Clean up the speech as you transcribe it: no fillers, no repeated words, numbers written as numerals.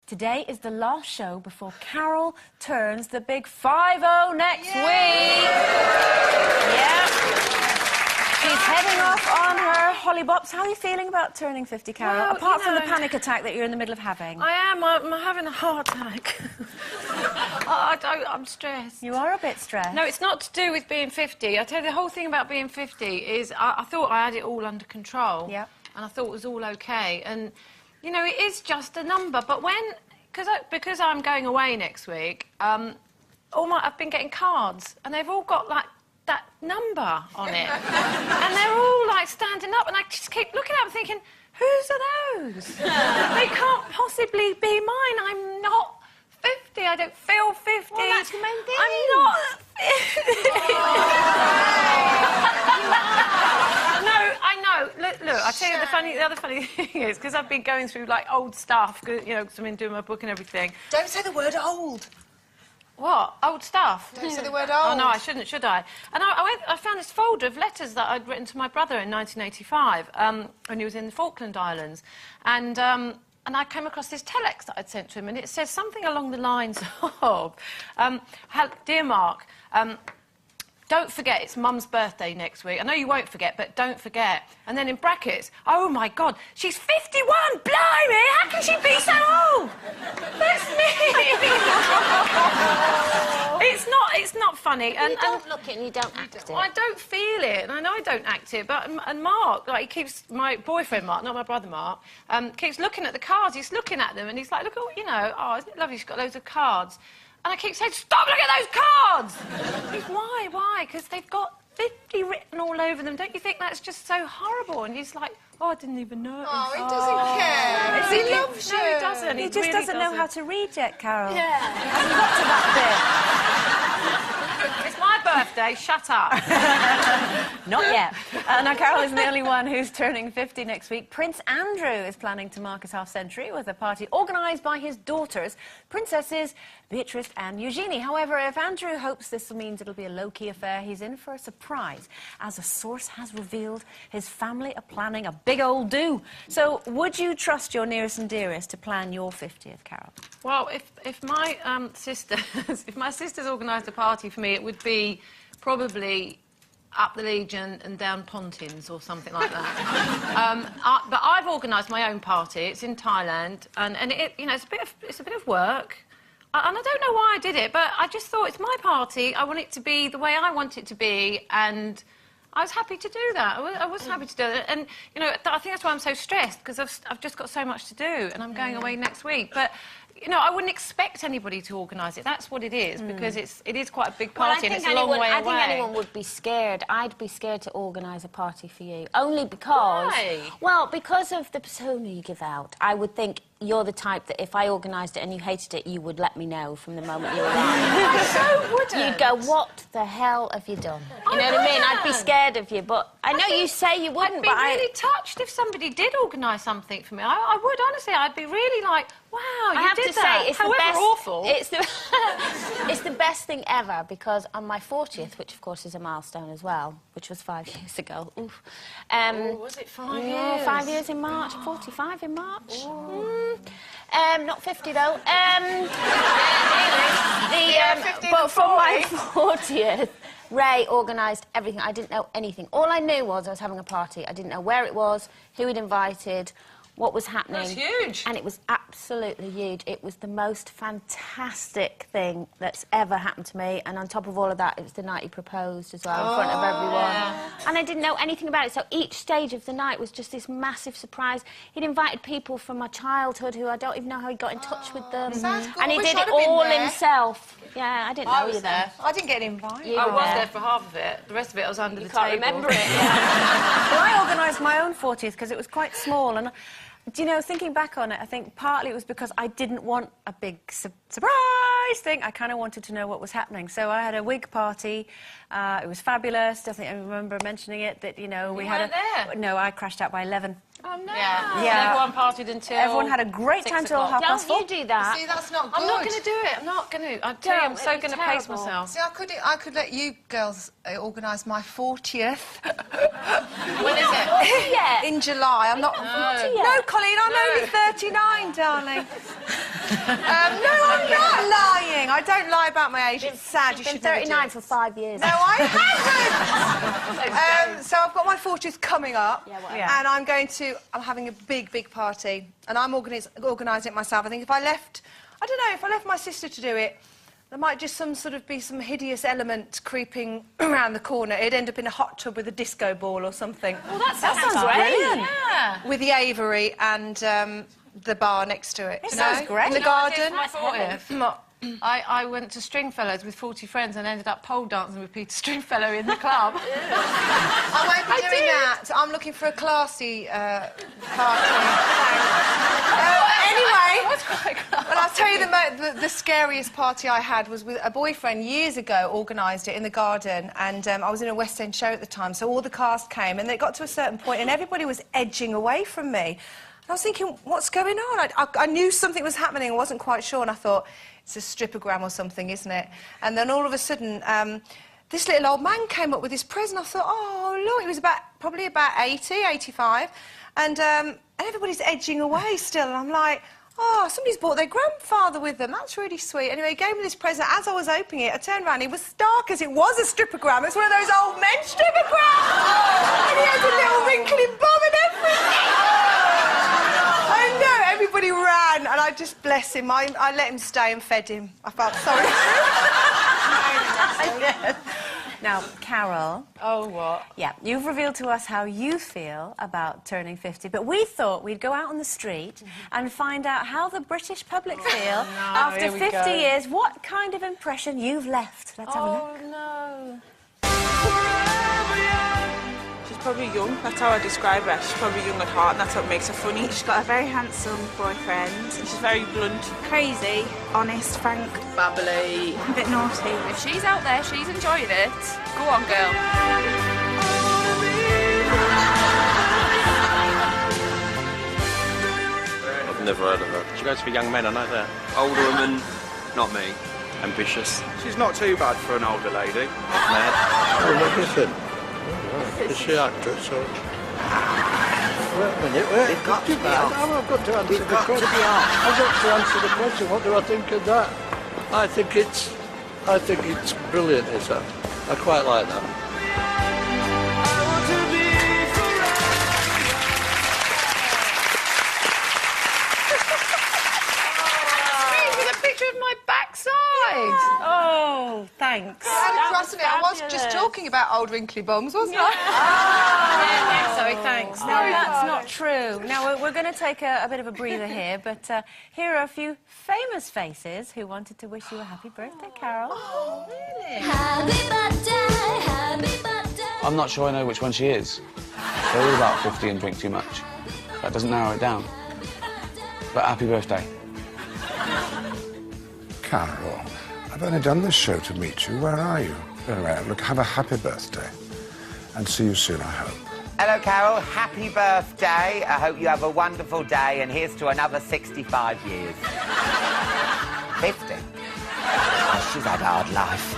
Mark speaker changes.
Speaker 1: Today is the last show before Carol turns the big 5-0 next week. Yeah. She's heading off on her hollybops. How are you feeling about turning 50, Carol?
Speaker 2: Well,
Speaker 1: apart from the panic attack that you're in the middle of having.
Speaker 2: I am. I'm having a heart attack. I'm stressed.
Speaker 1: You are a bit stressed.
Speaker 2: No, it's not to do with being 50. I tell you, the whole thing about being 50 is I thought I had it all under control.
Speaker 1: Yeah.
Speaker 2: And I thought it was all OK. And, you know, it is just a number. But because I'm going away next week, I've been getting cards, and they've all got, like, that number on it. And they're all, like, standing up, and I just keep looking at them thinking, whose are those? They can't possibly be mine. I'm not 50. I don't feel 50.
Speaker 1: Well, that's the main thing.
Speaker 2: I'm not 50. No, I know. Look, I'll tell you the other funny thing is, because I've been going through, like, old stuff, you know, because I've been doing my book and everything.
Speaker 3: Don't say the word old.
Speaker 2: What? Old stuff?
Speaker 3: Don't say the word old.
Speaker 2: Oh, no, I shouldn't, should I? And I found this folder of letters that I'd written to my brother in 1985, when he was in the Falkland Islands. And I came across this telex that I'd sent to him, and it says something along the lines of, Dear Mark, don't forget, it's Mum's birthday next week. I know you won't forget, but don't forget. And then in brackets, oh, my God, she's 51! Blimey! How can she be so old? That's me! It's not funny.
Speaker 4: You don't look it and you don't act it.
Speaker 2: I don't feel it, and I know I don't act it, but... And Mark, like, he keeps... My boyfriend, Mark, not my brother, Mark, keeps looking at the cards. He's looking at them, and he's like, look, you know, oh, isn't it lovely? She's got loads of cards. And I keep saying, stop looking at those cards! Why? Because they've got 50 written all over them. Don't you think that's just so horrible? And he's like, oh, I didn't even know.
Speaker 3: Oh, he doesn't care. He loves you.
Speaker 2: No, he doesn't.
Speaker 1: He just doesn't know how to read yet, Carol.
Speaker 2: Yeah.
Speaker 1: He hasn't got to that
Speaker 2: It's my birthday, shut up.
Speaker 1: bit. Not yet. Now, Carol isn't the only one who's turning 50 next week. Prince Andrew is planning to mark his half-century with a party organised by his daughters, Princesses Beatrice and Eugenie. However, if Andrew hopes this means it'll be a low-key affair, he's in for a surprise. As a source has revealed, his family are planning a big old do. So, would you trust your nearest and dearest to plan your 50th, Carol?
Speaker 2: Well, if my sisters organised a party for me, it would be probably up the Legion and down Pontins or something like that. But I've organised my own party. It's in Thailand, and it, you know, it's a bit of work. And I don't know why I did it, but I just thought it's my party. I want it to be the way I want it to be, and I was happy to do that. I was happy to do it. And, you know, I think that's why I'm so stressed, because I've just got so much to do, and I'm going away next week. But, you know, I wouldn't expect anybody to organise it. That's what it is, because it is quite a big party, and it's a long way away.
Speaker 4: I think anyone would be scared. I'd be scared to organise a party for you, only because...
Speaker 2: Why?
Speaker 4: Well, because of the persona you give out. I would think you're the type that if I organised it and you hated it, you would let me know from the moment you arrived.
Speaker 2: I so wouldn't.
Speaker 4: You'd go, what the hell have you done? You know what I mean? I'd be scared of you, but I know you say you wouldn't, but
Speaker 2: I'd be really touched if somebody did organise something for me. I would, honestly. I'd be really like, wow, you did that.
Speaker 4: It's
Speaker 2: However
Speaker 4: the best,
Speaker 2: awful.
Speaker 4: It's the best thing ever, because on my 40th, which of course is a milestone as well, which was 5 years ago. Oof.
Speaker 2: Was it 5 years?
Speaker 4: Yeah, 5 years in March. 45 in March. Not 50 though. But for my 40th, Ray organised everything. I didn't know anything. All I knew was I was having a party. I didn't know where it was, who he'd invited, what was happening.
Speaker 2: That's huge.
Speaker 4: And it was absolutely huge. It was the most fantastic thing that's ever happened to me. And on top of all of that, it was the night he proposed as well, in front of everyone.
Speaker 2: Yeah.
Speaker 4: And I didn't know anything about it. So each stage of the night was just this massive surprise. He'd invited people from my childhood who I don't even know how he got in touch with them.
Speaker 3: Sounds good.
Speaker 4: And he
Speaker 3: Wish
Speaker 4: did
Speaker 3: I'd
Speaker 4: it
Speaker 3: have been
Speaker 4: all
Speaker 3: there.
Speaker 4: himself. Yeah, I didn't know you then.
Speaker 3: I didn't get invited.
Speaker 2: I was there for half of it. The rest of it I was under the table.
Speaker 4: Can't remember it.
Speaker 1: Well, I organised my own 40th because it was quite small, and... Do you know, thinking back on it, I think partly it was because I didn't want a big surprise thing. I kind of wanted to know what was happening. So I had a wig party. It was fabulous. I think I remember mentioning it, that, you know, we had
Speaker 2: there?
Speaker 1: No, I crashed out by 11.
Speaker 2: Oh, no.
Speaker 3: Yeah.
Speaker 1: Yeah.
Speaker 2: Everyone partied until...
Speaker 1: Everyone had a great time till 4:30.
Speaker 4: Don't you do that.
Speaker 3: See, that's not good.
Speaker 2: I'm not going to do it. I'm not going to. I tell you, I'm so going to pace
Speaker 4: terrible.
Speaker 2: myself.
Speaker 3: See, I could let you girls organise my 40th.
Speaker 2: When is it?
Speaker 4: Yeah.
Speaker 3: In July. I'm not...
Speaker 4: yet.
Speaker 3: No, Colleen, I'm only 39, darling. No, I'm not lying. I don't lie about my age. It's sad. You
Speaker 4: Been
Speaker 3: should never do
Speaker 4: 39
Speaker 3: it.
Speaker 4: for 5 years.
Speaker 3: No, I haven't. So I've got my 40th coming up, and I'm having a big party, and I'm organising it myself. I think if I left my sister to do it, there might just be some hideous element creeping around the corner. It'd end up in a hot tub with a disco ball or something.
Speaker 2: Well, that sounds
Speaker 1: brilliant.
Speaker 2: Yeah.
Speaker 3: With the aviary and the bar next to it.
Speaker 1: It sounds great.
Speaker 3: In the garden.
Speaker 2: My 40th. I went to Stringfellows with 40 friends and ended up pole dancing with Peter Stringfellow in the club.
Speaker 3: I won't be doing that. I'm looking for a classy party. Anyway, well, I'll tell you the scariest party I had was with a boyfriend years ago, organised it in the garden, and I was in a West End show at the time, so all the cast came, and it got to a certain point and everybody was edging away from me. And I was thinking, what's going on? I knew something was happening, I wasn't quite sure, and I thought, it's a stripogram or something, isn't it? And then all of a sudden, this little old man came up with his present. I thought, oh, look, he was probably about 80, 85. And everybody's edging away still. And I'm like, oh, somebody's brought their grandfather with them. That's really sweet. Anyway, he gave me this present. As I was opening it, I turned around. He was stark as it was a stripogram. It's one of those old men stripograms. And he had a little wrinkly bum and everything. I know, everybody ran, and I just, bless him, I let him stay and fed him. I felt sorry.
Speaker 1: Yes. Now, Carol.
Speaker 2: Oh, what?
Speaker 1: Yeah, you've revealed to us how you feel about turning 50, but we thought we'd go out on the street and find out how the British public feel after 50 years, what kind of impression you've left. Let's have a look.
Speaker 2: Oh, no.
Speaker 5: She's probably young, that's how I describe her. She's probably young at heart, and that's what makes her funny. She's got a very handsome boyfriend. She's very blunt, crazy, honest, frank,
Speaker 6: Bubbly.
Speaker 5: a bit naughty.
Speaker 6: If she's out there, she's enjoying it. Go on, girl.
Speaker 7: I've never heard of her. She goes for young men, I know that. Older woman, not me. Ambitious.
Speaker 8: She's not too bad for an older lady.
Speaker 7: Mad.
Speaker 9: Oh, magnificent. Is she actress or...? Wait a minute, I've got to answer the question. I've got to answer the question. What do I think of that? I think it's brilliant, is that? I quite like that.
Speaker 2: With a picture of my backside.
Speaker 1: Oh, thanks.
Speaker 3: I was just talking about old wrinkly bums, wasn't I?
Speaker 2: Sorry, thanks.
Speaker 1: No, that's not true. Now, we're going to take a bit of a breather here, but here are a few famous faces who wanted to wish you a happy birthday, Carol.
Speaker 2: Oh, really?
Speaker 10: Happy birthday, happy birthday.
Speaker 11: I'm not sure I know which one she is. They're all about 50 and drink too much. That doesn't narrow it down. But happy birthday.
Speaker 12: Carol, I've only done this show to meet you. Where are you? Anyway, look, have a happy birthday. And see you soon, I hope.
Speaker 13: Hello, Carol. Happy birthday. I hope you have a wonderful day, and here's to another 65 years. 50. Oh, she's had a hard life.